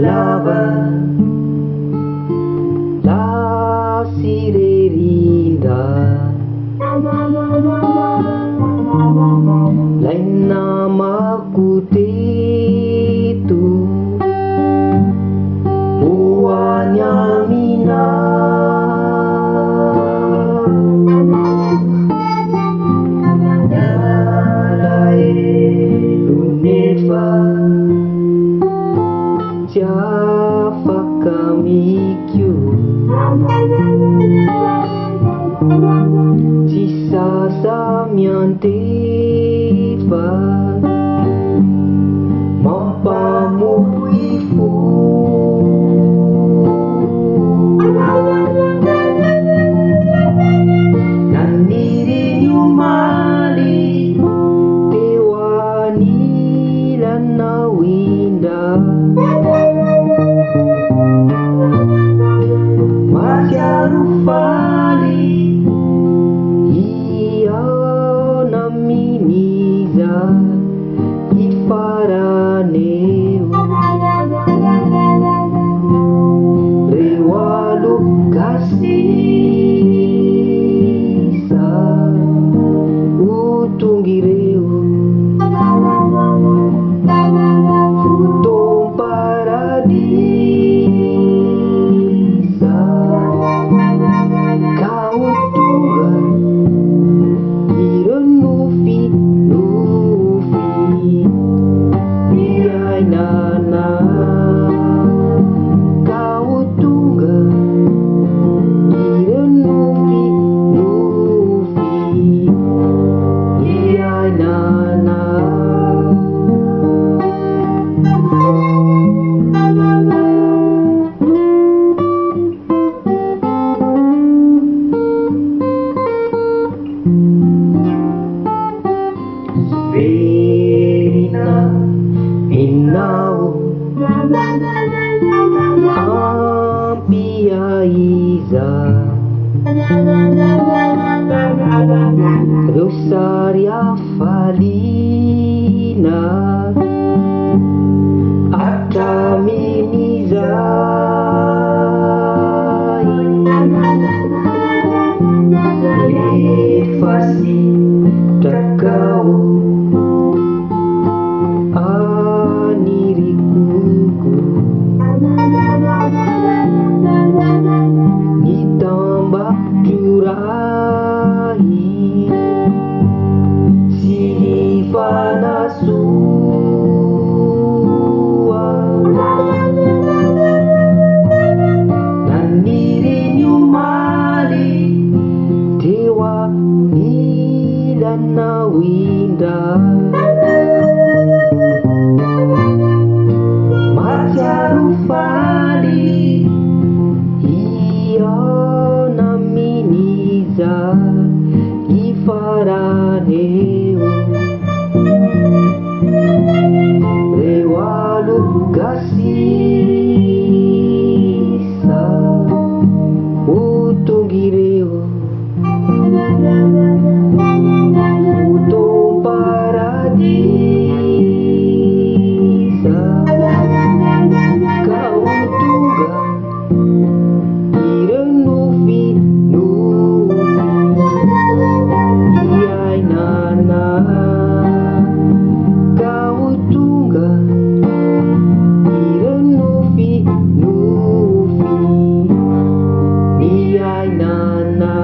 Lava la sirerinda lain namaku itu buahnya mina nyalai luneva Java kamikyu Cisa samyantiva Mampamuifu Nanirinyu mali Tewani lanawinda Majarufali Iya naminiza Ifaraneu Rewalu kasisa Utungireu Futom paradisa Kau tunggal Irenufi Nufi Biai nana Kau tunggal Irenufi Nufi Biai nana Verina Minau Ampiaiza Rosaria Falina Ataminizai Efasi Takau Anirikuku Ditambah curahi Sifana sua Nanirinyu mali Dewa Nilanawinda Majarufali Iya naminiza Ifaraneu Rewalu kasisa Utungireu Futom paradisa Kau tunggal Irenufi Nufi Iai nana Kau tunggal Irenufi Nufi Iai nana